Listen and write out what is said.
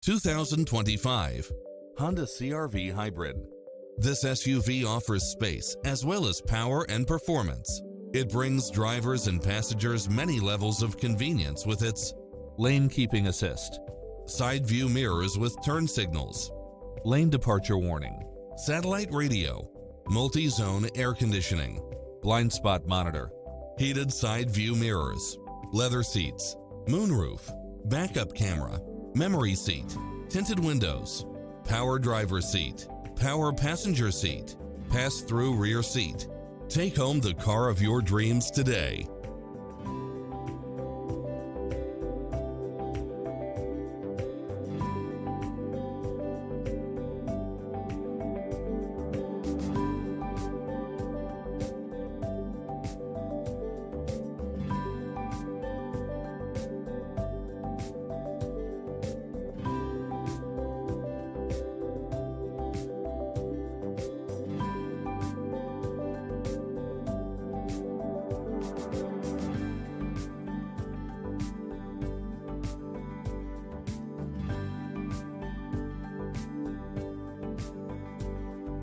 2025 Honda CR-V Hybrid. This SUV offers space as well as power and performance. It brings drivers and passengers many levels of convenience with its lane keeping assist, side view mirrors with turn signals, lane departure warning, satellite radio, multi-zone air conditioning, blind spot monitor, heated side view mirrors, leather seats, moonroof, backup camera, memory seat, tinted windows, power driver seat, power passenger seat, pass-through rear seat. Take home the car of your dreams today.